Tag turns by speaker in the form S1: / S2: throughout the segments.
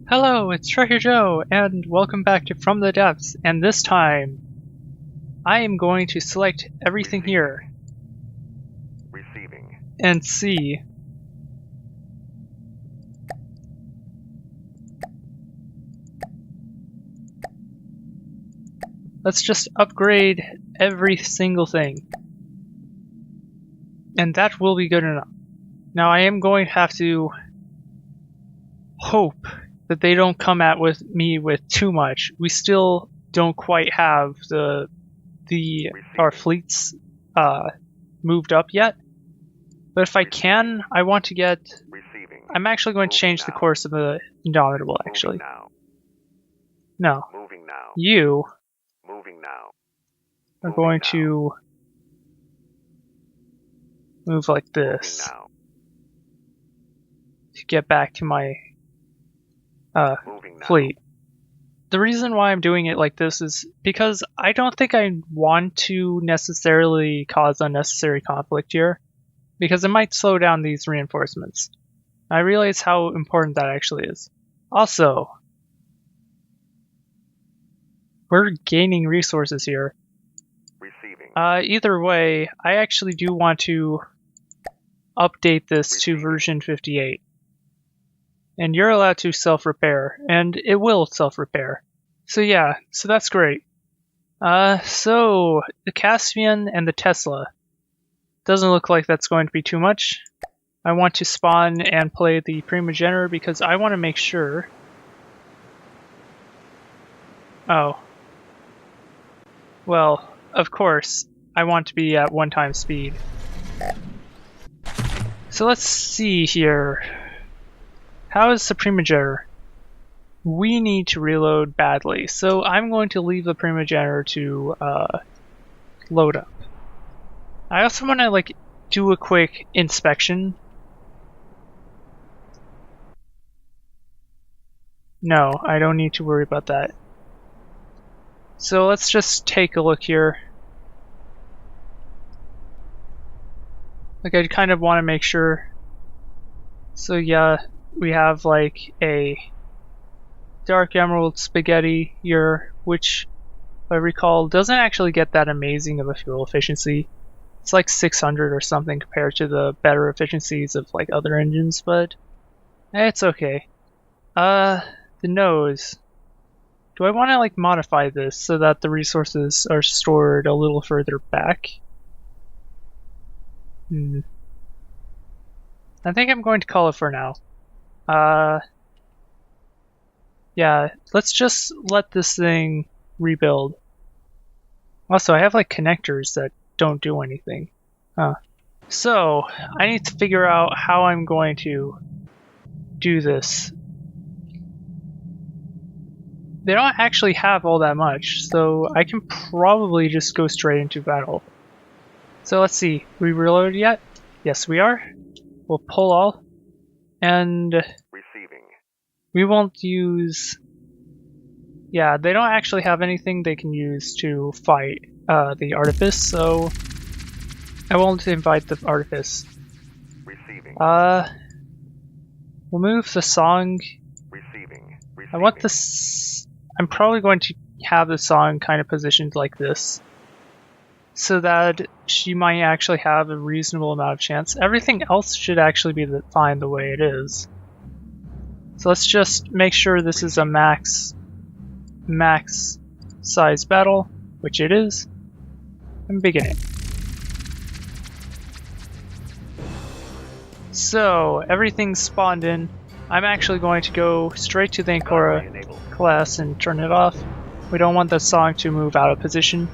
S1: Hello, it's Treasure Joe, and welcome back to From the Depths, and this time, I am going to select everything here.
S2: Receiving.
S1: And see. Let's just upgrade every single thing. And that will be good enough. Now I am going to have to hope that they don't come at me with too much. We still don't quite have our fleets moved up yet. But if I can, I want to get...
S2: Receiving.
S1: I'm actually going to change the course of the Indomitable, actually. No.
S2: Moving now.
S1: You
S2: Moving now.
S1: are going to move like this
S2: Now.
S1: to get back to my
S2: Moving now.
S1: fleet. The reason why I'm doing it like this is because I don't think I want to necessarily cause unnecessary conflict here, because it might slow down these reinforcements. I realize how important that actually is. Also, we're gaining resources here.
S2: Receiving.
S1: Either way, I actually do want to update this to version 58. And you're allowed to self-repair, and it will self-repair. So yeah, so that's great. So the Caspian and the Tesla. Doesn't look like that's going to be too much. I want to spawn and play the Primogenitor because I want to make sure... Oh. Well, of course, I want to be at 1x speed. So let's see here. How is the Primogenitor? We need to reload badly, so I'm going to leave the Primogenitor to load up. I also want to do a quick inspection. No, I don't need to worry about that. So let's just take a look here. I kind of want to make sure. So yeah, we have a Dark Emerald Spaghetti here, which, if I recall, doesn't actually get that amazing of a fuel efficiency. It's like 600 or something compared to the better efficiencies of other engines, but it's okay. The nose. Do I want to modify this so that the resources are stored a little further back? I think I'm going to call it for now. Yeah, let's just let this thing rebuild. Also, I have connectors that don't do anything. So, I need to figure out how I'm going to do this. They don't actually have all that much, so I can probably just go straight into battle. So let's see, we reloaded yet? Yes, we are. We'll pull all, and
S2: Receiving.
S1: we won't use... Yeah, they don't actually have anything they can use to fight the Artifice, so I won't invite the Artifice.
S2: Receiving.
S1: We'll move the song.
S2: Receiving.
S1: I want this... I'm probably going to have the song kind of positioned like this, so that she might actually have a reasonable amount of chance. Everything else should actually be fine the way it is. So let's just make sure this is a max size battle, which it is, and begin it. So everything's spawned in. I'm actually going to go straight to the Ancora class and turn it off. We don't want the song to move out of position.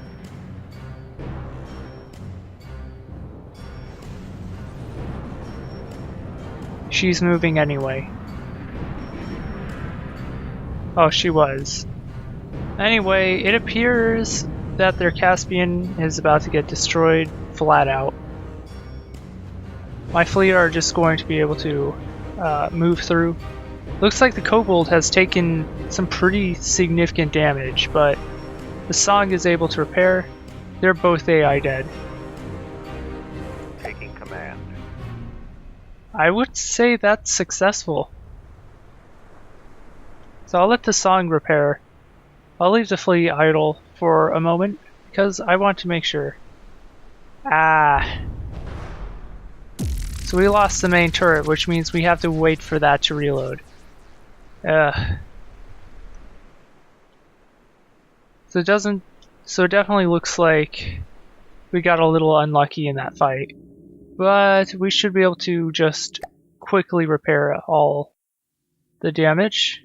S1: She's moving anyway. Oh, she was. Anyway, it appears that their Caspian is about to get destroyed flat out. My fleet are just going to be able to move through. Looks like the Kobold has taken some pretty significant damage, but the Song is able to repair. They're both AI dead.
S2: Taking command.
S1: I would say that's successful. So I'll let the song repair. I'll leave the fleet idle for a moment because I want to make sure. Ah. So we lost the main turret, which means we have to wait for that to reload. Ugh. So it definitely looks like we got a little unlucky in that fight. But we should be able to just quickly repair all the damage.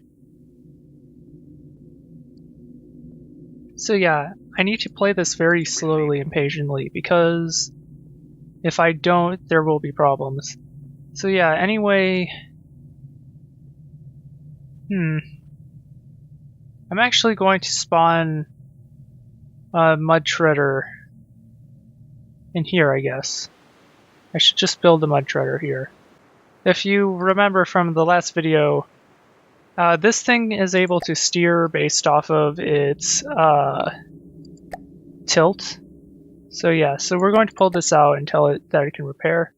S1: So yeah, I need to play this very slowly and patiently because if I don't, there will be problems. So yeah, anyway... I'm actually going to spawn a mud shredder in here, I guess. I should just build a mud shredder here. If you remember from the last video, this thing is able to steer based off of its tilt. So yeah, so we're going to pull this out and tell it that it can repair.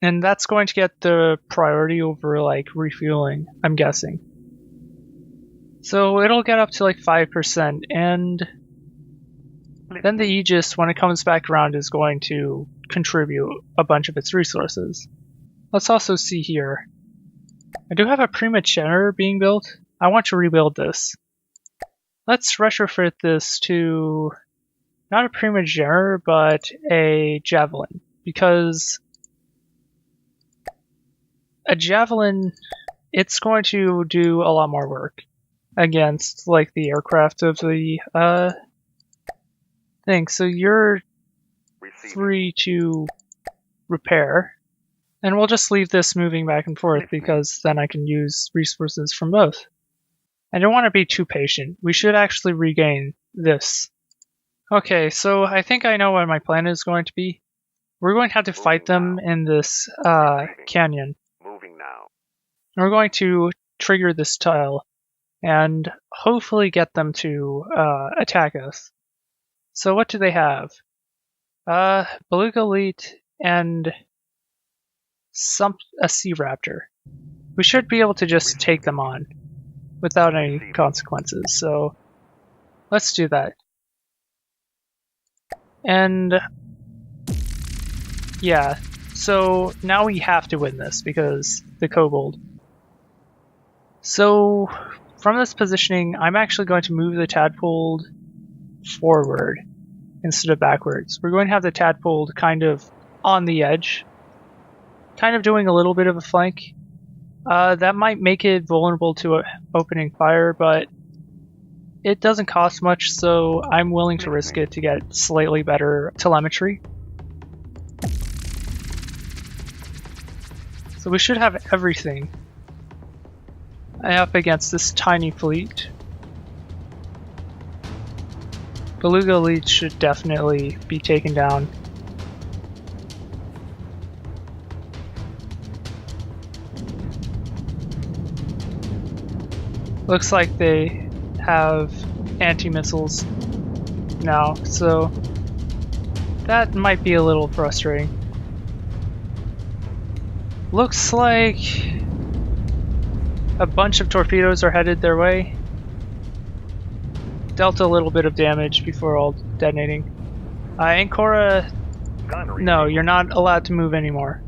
S1: And that's going to get the priority over like refueling, I'm guessing. So it'll get up to like 5%, and then the Aegis, when it comes back around, is going to contribute a bunch of its resources. Let's also see here. I do have a Prima generator being built. I want to rebuild this. Let's retrofit this to not a Prima generator, but a Javelin, because a Javelin, it's going to do a lot more work against like the aircraft of the thing. So you're free to repair, and we'll just leave this moving back and forth because then I can use resources from both. I don't want to be too patient. We should actually regain this. Okay, so I think I know what my plan is going to be. We're going to have to fight them in this canyon.
S2: Moving now.
S1: We're going to trigger this tile and hopefully get them to attack us. So what do they have? Beluga Elite and a Sea Raptor. We should be able to just take them on without any consequences, so let's do that. And yeah, so now we have to win this because the kobold. So from this positioning, I'm actually going to move the tadpole forward instead of backwards. We're going to have the tadpole kind of on the edge, kind of doing a little bit of a flank. That might make it vulnerable to opening fire, but it doesn't cost much, so I'm willing to risk it to get slightly better telemetry. So we should have everything up against this tiny fleet. Beluga Elite should definitely be taken down. Looks like they have anti-missiles now, so that might be a little frustrating. Looks like a bunch of torpedoes are headed their way. Dealt a little bit of damage before all detonating. Ancora, no, you're not allowed to move anymore.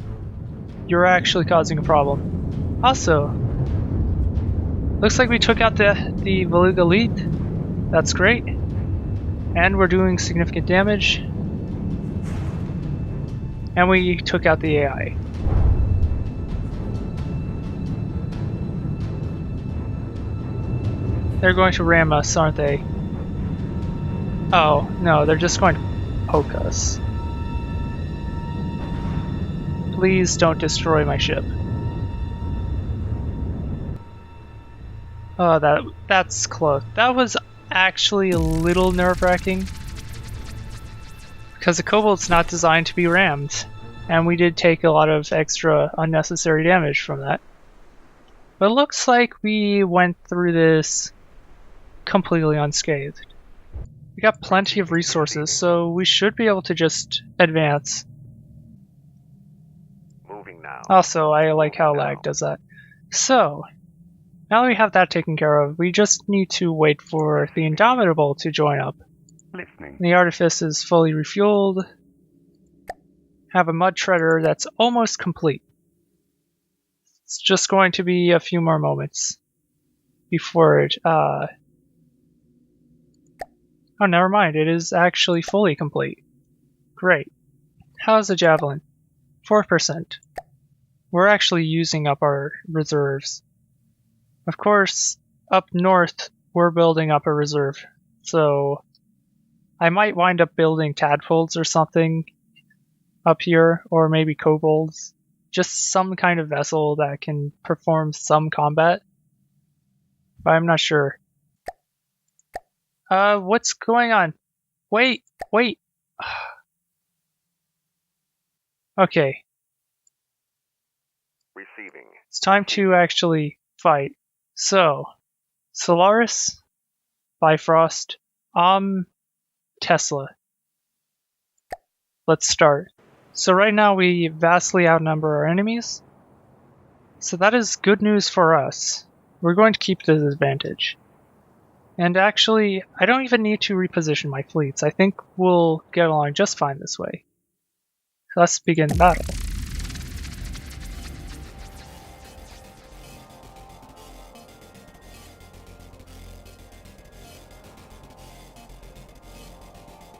S1: You're actually causing a problem. Also, looks like we took out the Beluga Elite. That's great. And we're doing significant damage. And we took out the AI. They're going to ram us, aren't they? Oh, no, they're just going to poke us. Please don't destroy my ship. Oh, that's close. That was actually a little nerve-wracking, because the kobold's not designed to be rammed, and we did take a lot of extra unnecessary damage from that. But it looks like we went through this completely unscathed. We got plenty of resources, so we should be able to just advance.
S2: Moving now.
S1: Also, I like how lag does that. So, Now that we have that taken care of, we just need to wait for the Indomitable to join up.
S2: Listening.
S1: The Artifice is fully refueled. Have a mud shredder that's almost complete. It's just going to be a few more moments before it, oh, never mind, it is actually fully complete. Great. How's the Javelin? 4%. We're actually using up our reserves. Of course, up north, we're building up a reserve, so I might wind up building tadpoles or something up here, or maybe kobolds. Just some kind of vessel that can perform some combat. But I'm not sure. What's going on? Wait! Okay,
S2: Receiving.
S1: it's time to actually fight. So, Solaris, Bifrost, Tesla. Let's start. So right now we vastly outnumber our enemies. So that is good news for us. We're going to keep this advantage. And actually, I don't even need to reposition my fleets. I think we'll get along just fine this way. Let's begin the battle.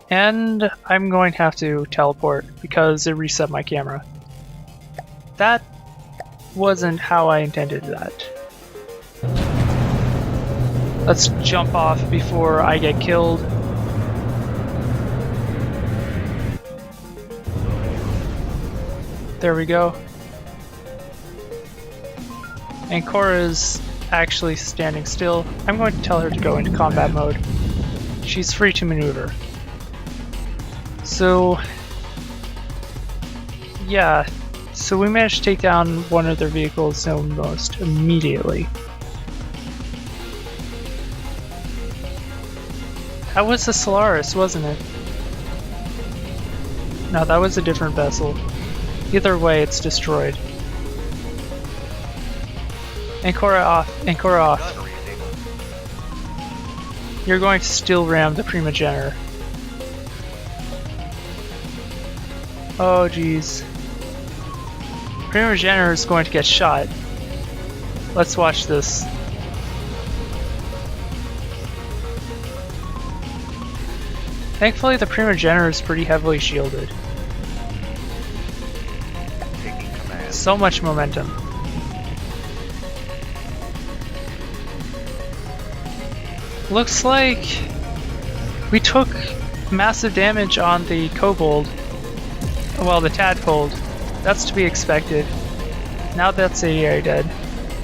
S1: And I'm going to have to teleport because it reset my camera. That wasn't how I intended that. Let's jump off before I get killed. There we go. And Cora's actually standing still. I'm going to tell her to go into combat mode. She's free to maneuver. So, yeah, so we managed to take down one of their vehicles almost immediately. That was the Solaris, wasn't it? No, that was a different vessel. Either way, it's destroyed. Ancora off, Ancora off. You're going to steel ram the Primogenitor. Oh jeez. Primogenitor is going to get shot. Let's watch this. Thankfully the Primogenitor is pretty heavily shielded. So much momentum. Looks like we took massive damage on the kobold. Well, the tadpole. That's to be expected. Now that's ADA dead.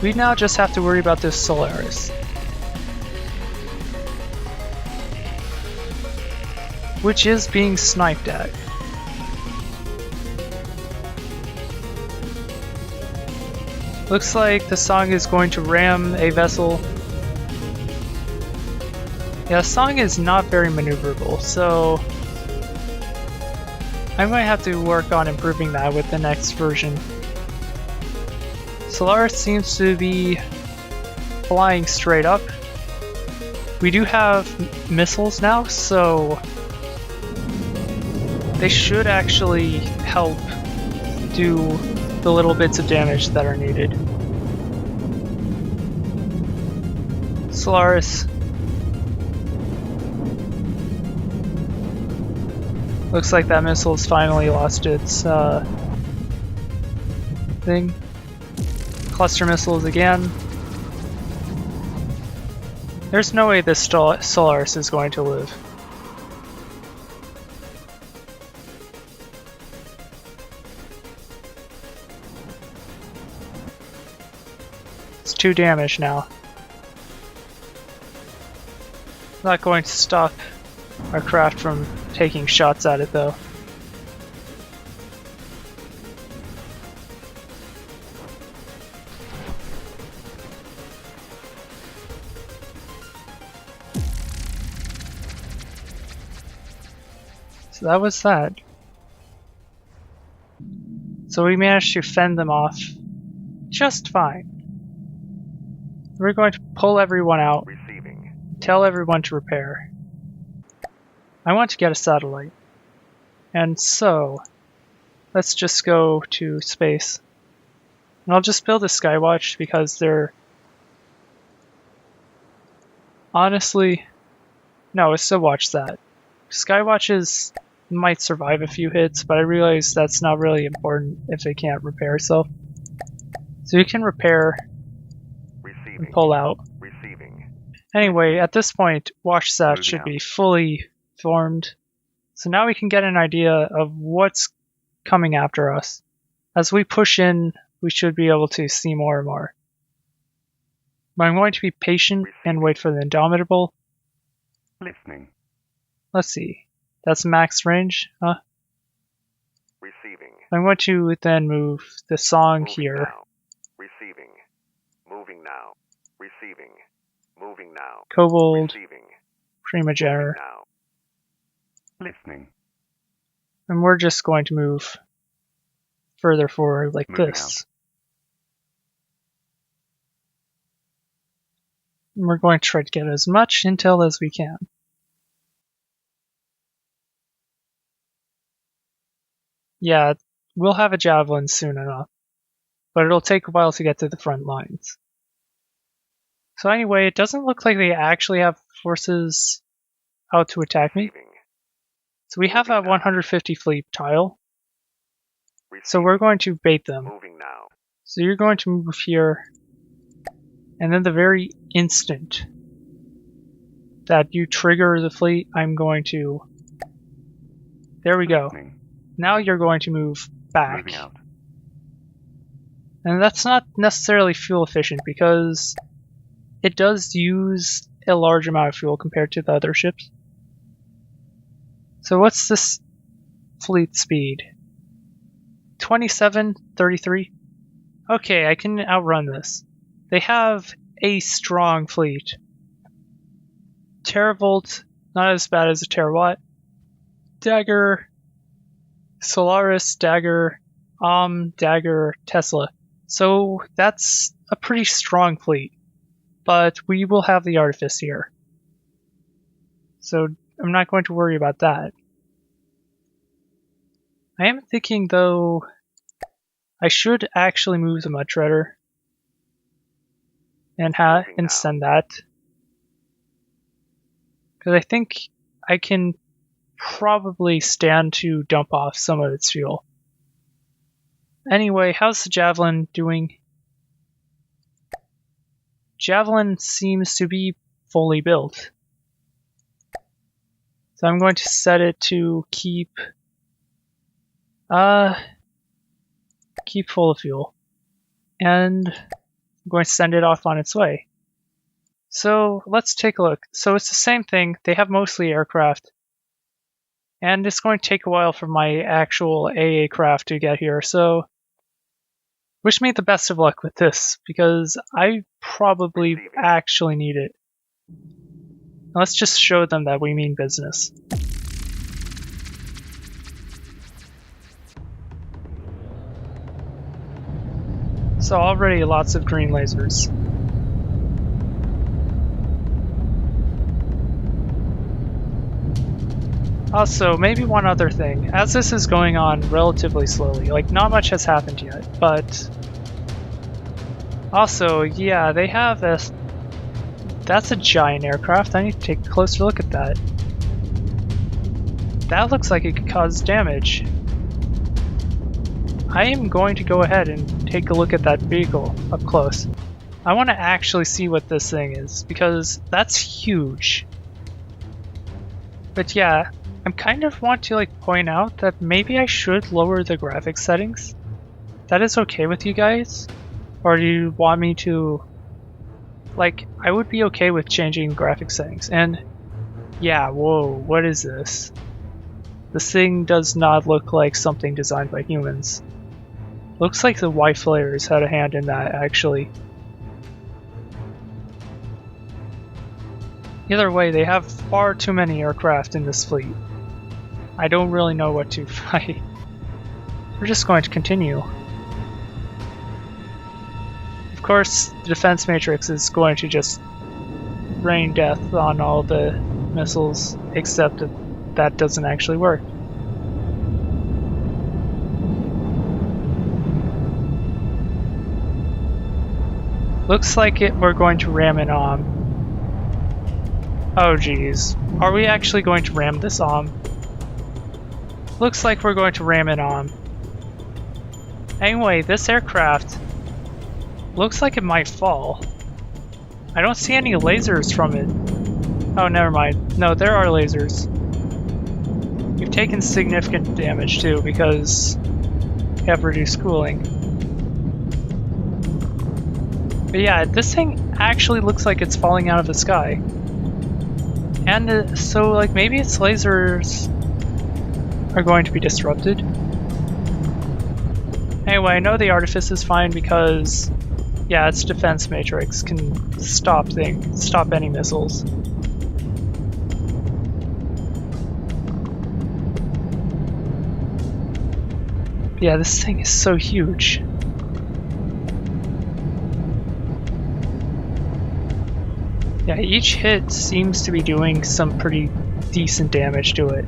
S1: We now just have to worry about this Solaris. Which is being sniped at. Looks like the Song is going to ram a vessel. Yeah, Song is not very maneuverable, so I'm going to have to work on improving that with the next version. Solaris seems to be flying straight up. We do have missiles now, so they should actually help do the little bits of damage that are needed. Solaris. Looks like that missile's finally lost its thing. Cluster missiles again. There's no way this Solaris is going to live. It's 2 damage now. Not going to stop our craft from taking shots at it though. So that was that. So we managed to fend them off just fine. We're going to pull everyone out,
S2: Receiving.
S1: tell everyone to repair. I want to get a satellite. And so, let's just go to space. And I'll just build a Skywatch because they're... Honestly, no, let's still watch that. Skywatches might survive a few hits, but I realize that's not really important if they can't repair itself. So you can repair
S2: Receiving.
S1: and pull out.
S2: Receiving.
S1: Anyway, at this point, WatchSat
S2: Moving
S1: should
S2: out.
S1: be fully formed. So now we can get an idea of what's coming after us. As we push in, we should be able to see more and more. But I'm going to be patient and wait for the Indomitable.
S2: Listening.
S1: Let's see. That's max range, huh?
S2: Receiving.
S1: I'm going to then move the song
S2: Moving
S1: here.
S2: now. Receiving. Moving now. Receiving. Moving now.
S1: Kobold,
S2: Receiving.
S1: Primogenitor.
S2: Moving now. Listening.
S1: And we're just going to move further forward like
S2: Moving
S1: this. And we're going to try to get as much intel as we can. Yeah, we'll have a javelin soon enough, but it'll take a while to get to the front lines. So anyway, it doesn't look like they actually have forces out to attack me.
S2: Receiving.
S1: So we have a 150 fleet tile, so
S2: Receiving.
S1: we're going to bait them.
S2: Moving now.
S1: So you're going to move here, and then the very instant that you trigger the fleet, I'm going to... There we go.
S2: Listening.
S1: Now you're going to move back.
S2: Moving out.
S1: And that's not necessarily fuel efficient because it does use a large amount of fuel compared to the other ships. So what's this fleet speed? 27-33? Okay, I can outrun this. They have a strong fleet. Teravolt, not as bad as a Terawatt. Dagger, Solaris, Dagger, Dagger, Tesla. So that's a pretty strong fleet. But we will have the Artifice here. So I'm not going to worry about that. I am thinking, though, I should actually move the Mud Shredder and send that. Because I think I can probably stand to dump off some of its fuel. Anyway, how's the Javelin doing? Javelin seems to be fully built. So I'm going to set it to keep full of fuel. And I'm going to send it off on its way. So let's take a look. So it's the same thing. They have mostly aircraft. And it's going to take a while for my actual AA craft to get here. So wish me the best of luck with this, because I probably actually need it. Let's just show them that we mean business. So already lots of green lasers. Also, maybe one other thing. As this is going on relatively slowly, like not much has happened yet, but also, yeah, they have a... That's a giant aircraft. I need to take a closer look at that. That looks like it could cause damage. I am going to go ahead and take a look at that vehicle up close. I want to actually see what this thing is, because that's huge. But yeah, I kind of want to point out that maybe I should lower the graphics settings. That is okay with you guys? Or do you want me to... I would be okay with changing graphics settings. And yeah, whoa, what is this? This thing does not look like something designed by humans. Looks like the Y Flayers had a hand in that, actually. Either way, they have far too many aircraft in this fleet. I don't really know what to fight. We're just going to continue. Of course, the defense matrix is going to just rain death on all the missiles, except that doesn't actually work. Looks like we're going to ram an Oh geez. Are we actually going to ram this Looks like we're going to ram it Anyway, this aircraft looks like it might fall. I don't see any lasers from it. Oh, never mind. No, there are lasers. We've taken significant damage too because we have reduced cooling. But yeah, this thing actually looks like it's falling out of the sky. And so, like, maybe its lasers are going to be disrupted. Anyway, I know the artifice is fine because, yeah, its defense matrix can stop any missiles. Yeah, this thing is so huge. Yeah, each hit seems to be doing some pretty decent damage to it.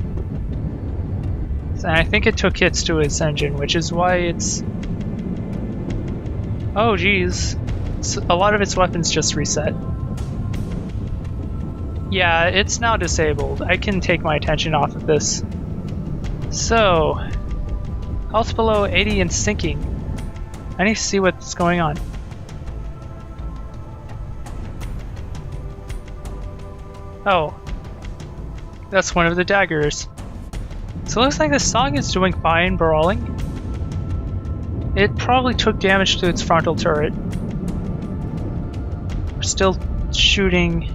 S1: And I think it took hits to its engine, which is why it's... Oh geez. So a lot of its weapons just reset. Yeah, it's now disabled. I can take my attention off of this. So... health below 80 and sinking. I need to see what's going on. Oh. That's one of the daggers. So it looks like this song is doing fine brawling. It probably took damage to its frontal turret. We're still shooting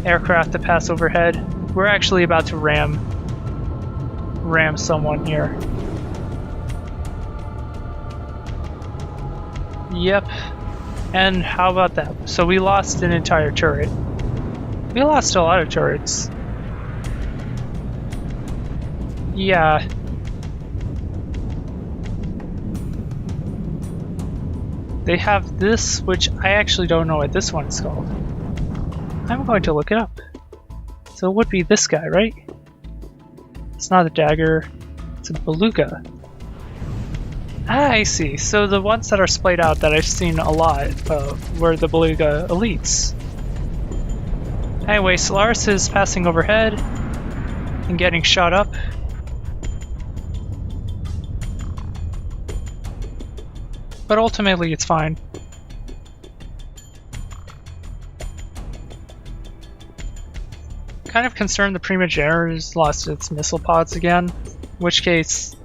S1: aircraft that pass overhead. We're actually about to ram someone here. Yep. And how about that? So we lost an entire turret. We lost a lot of turrets. Yeah. They have this, which I actually don't know what this one is called. I'm going to look it up. So it would be this guy, right? It's not a dagger, it's a beluga. Ah, I see. So the ones that are splayed out that I've seen a lot of were the beluga elites. Anyway, Solaris is passing overhead and getting shot up. But ultimately it's fine. Kind of concerned the Primagera's lost its missile pods again, in which case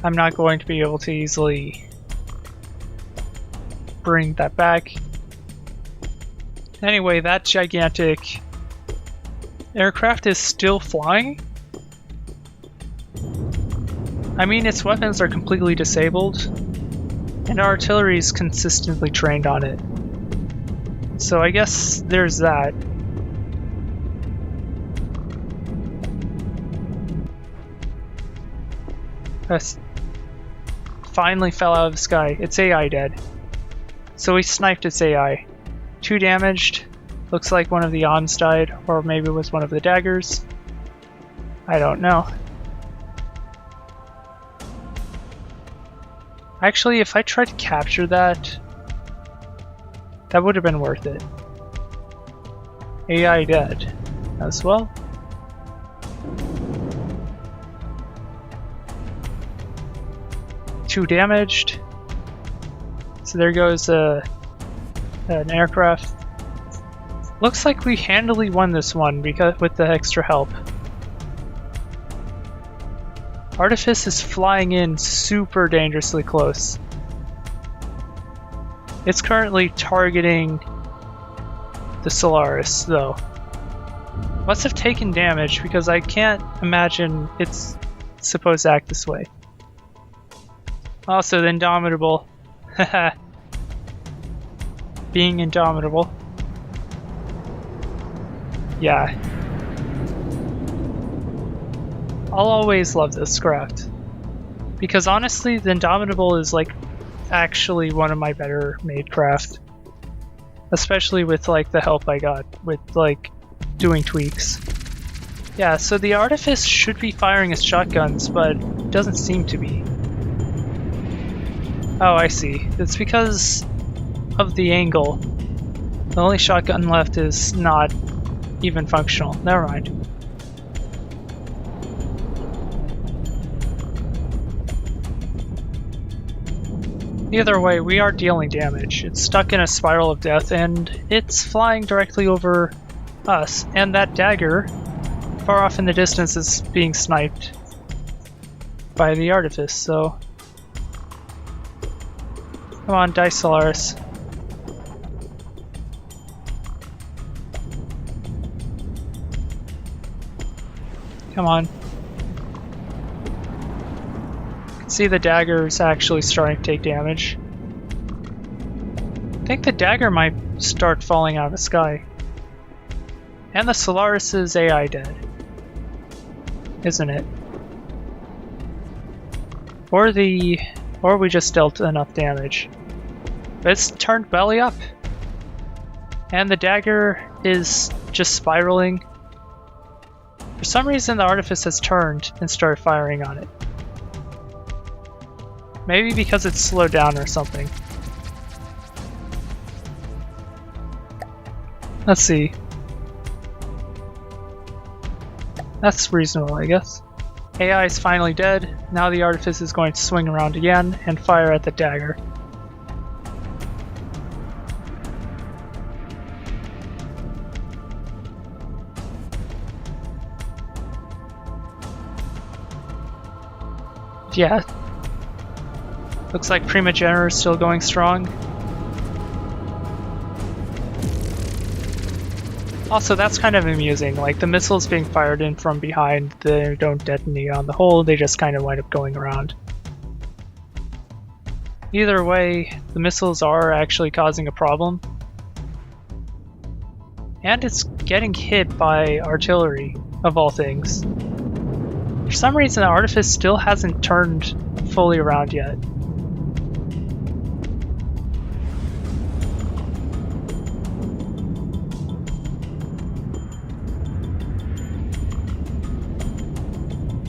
S1: I'm not going to be able to easily bring that back. Anyway, that gigantic aircraft is still flying. I mean, its weapons are completely disabled, and our artillery is consistently trained on it. So I guess there's that. That finally fell out of the sky. Its AI dead. So we sniped its AI. 2 damaged. Looks like one of the Ons died, or maybe it was one of the daggers. I don't know. Actually, if I tried to capture that, that would have been worth it. AI dead as well. Two damaged. So there goes an aircraft. Looks like we handily won this one because with the extra help. Artifice is flying in super dangerously close. It's currently targeting the Solaris, though. Must have taken damage because I can't imagine it's supposed to act this way. Also, the Indomitable. Haha. Being indomitable. Yeah. I'll always love this craft. Because honestly, the Indomitable is like actually one of my better made craft. Especially with like the help I got with like doing tweaks. Yeah, so the Artifice should be firing its shotguns, but doesn't seem to be. Oh, I see. It's because of the angle. The only shotgun left is not even functional. Never mind. Either way, we are dealing damage. It's stuck in a spiral of death, and it's flying directly over us. And that dagger, far off in the distance, is being sniped by the Artifice, so... Come on, die Solaris. Come on. See, the dagger is actually starting to take damage. I think the dagger might start falling out of the sky. And the Solaris' AI dead. Isn't it? Or we just dealt enough damage. But it's turned belly up. And the dagger is just spiraling. For some reason the Artifice has turned and started firing on it. Maybe because it's slowed down or something. Let's see. That's reasonable, I guess. AI is finally dead. Now the Artifice is going to swing around again and fire at the dagger. Yeah. Looks like Primogenitor is still going strong. Also, that's kind of amusing. Like, the missiles being fired in from behind, they don't detonate on the hole, they just kind of wind up going around. Either way, the missiles are actually causing a problem. And it's getting hit by artillery, of all things. For some reason, the Artifice still hasn't turned fully around yet.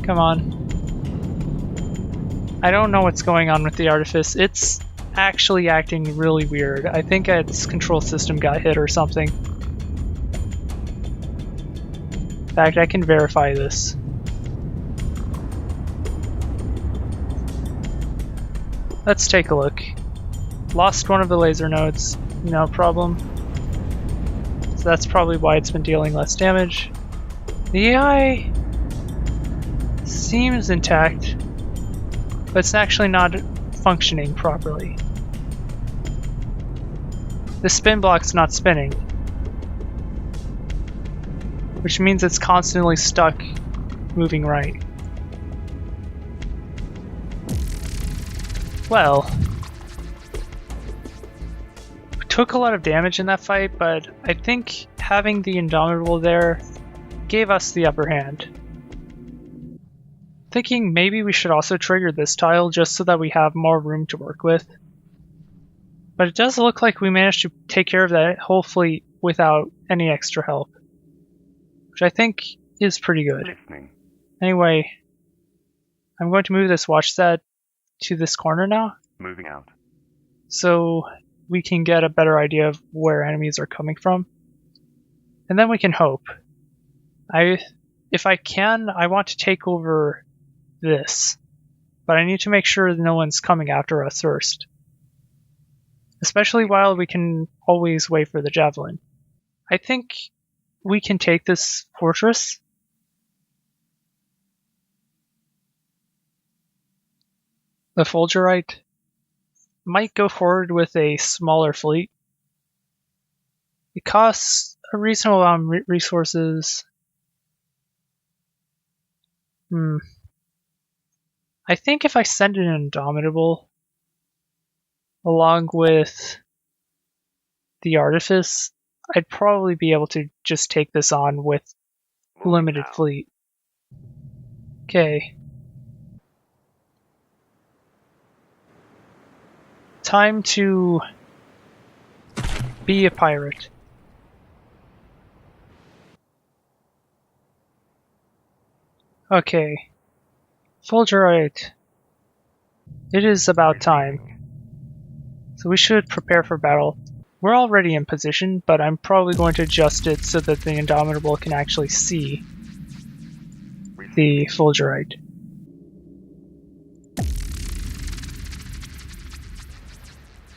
S1: Come on. I don't know what's going on with the Artifice. It's actually acting really weird. I think its control system got hit or something. In fact, I can verify this. Let's take a look. Lost one of the laser nodes, no problem. So that's probably why it's been dealing less damage. The AI seems intact, but it's actually not functioning properly. The spin block's not spinning, which means it's constantly stuck moving right. Well, we took a lot of damage in that fight, but I think having the Indomitable there gave us the upper hand. Thinking maybe we should also trigger this tile just so that we have more room to work with. But it does look like we managed to take care of that whole fleet without any extra help, which I think is pretty good.
S2: Listening.
S1: Anyway, I'm going to move this watch set to this corner now,
S2: Moving out.
S1: so we can get a better idea of where enemies are coming from. And then we can hope. If I can, I want to take over this, but I need to make sure that no one's coming after us first. Especially while we can always wait for the Javelin. I think we can take this fortress. The Fulgurite might go forward with a smaller fleet. It costs a reasonable amount of resources. I think if I send an Indomitable along with the Artifice, I'd probably be able to just take this on with limited fleet. Okay. time to be a pirate. Okay. Fulgurite. It is about time. So we should prepare for battle. We're already in position, but I'm probably going to adjust it so that the Indomitable can actually see the Fulgurite.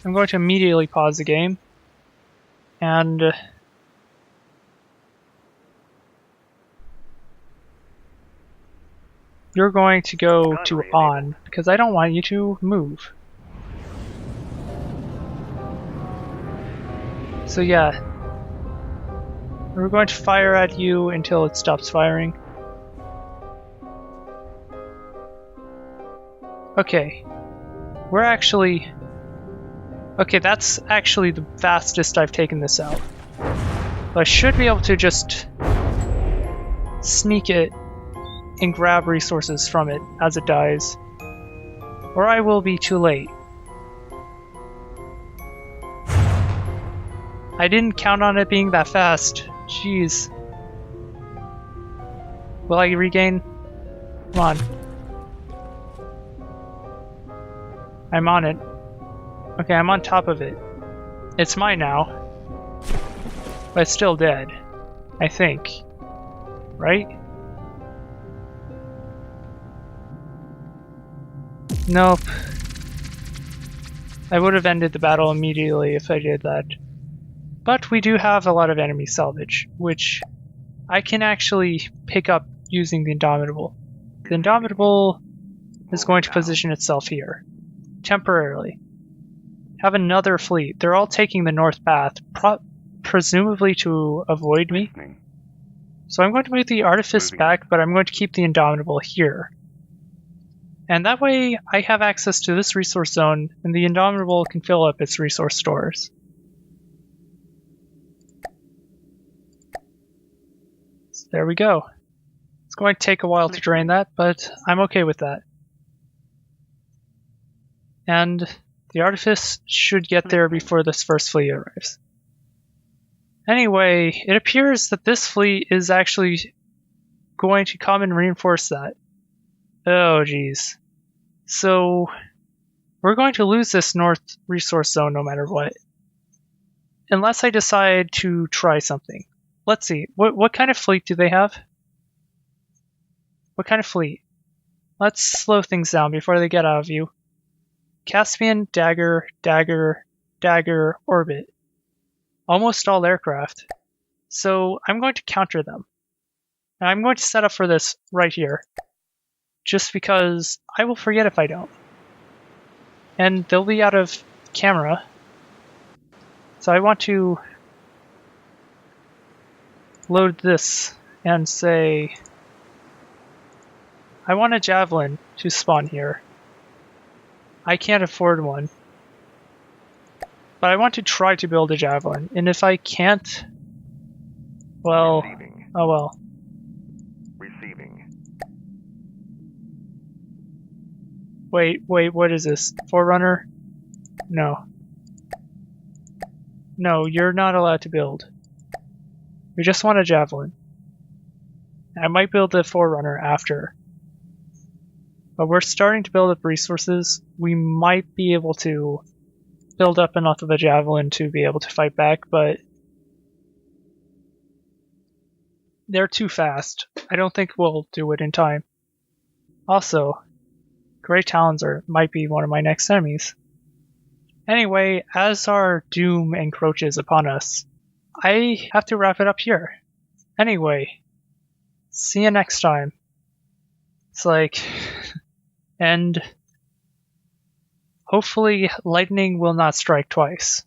S1: I'm going to immediately pause the game, and you're going to go to on, because I don't want you to move. So yeah, we're going to fire at you until it stops firing. Okay, we're actually... Okay, that's actually the fastest I've taken this out. But I should be able to just sneak it and grab resources from it as it dies. Or I will be too late. I didn't count on it being that fast. Jeez. Will I regain? Come on. I'm on it. Okay, I'm on top of it. It's mine now. But it's still dead. I think. Right? Nope. I would have ended the battle immediately if I did that. But we do have a lot of enemy salvage, which I can actually pick up using the Indomitable. The Indomitable is going to position itself here. Temporarily. Have another fleet. They're all taking the north path, presumably to avoid me. So I'm going to move the Artifice back, but I'm going to keep the Indomitable here. And that way I have access to this resource zone, and the Indomitable can fill up its resource stores. So there we go. It's going to take a while to drain that, but I'm okay with that. And the Artifice should get there before this first fleet arrives. Anyway, it appears that this fleet is actually going to come and reinforce that. Oh geez. So, we're going to lose this north resource zone no matter what. Unless I decide to try something. Let's see, what kind of fleet do they have? What kind of fleet? Let's slow things down before they get out of view. Caspian, Dagger, Dagger, Dagger, Orbit. Almost all aircraft. So I'm going to counter them. And I'm going to set up for this right here. Just because I will forget if I don't. And they'll be out of camera. So I want to load this and say, I want a Javelin to spawn here. I can't afford one. But I want to try to build a Javelin, and if I can't, well, oh well.
S2: Receiving.
S1: Wait, what is this? Forerunner? No. No, you're not allowed to build. We just want a Javelin. I might build a Forerunner after. But we're starting to build up resources. We might be able to build up enough of a Javelin to be able to fight back, but they're too fast. I don't think we'll do it in time. Also, Grey Talons might be one of my next enemies. Anyway, as our doom encroaches upon us, I have to wrap it up here. Anyway, see you next time. It's like, and hopefully lightning will not strike twice.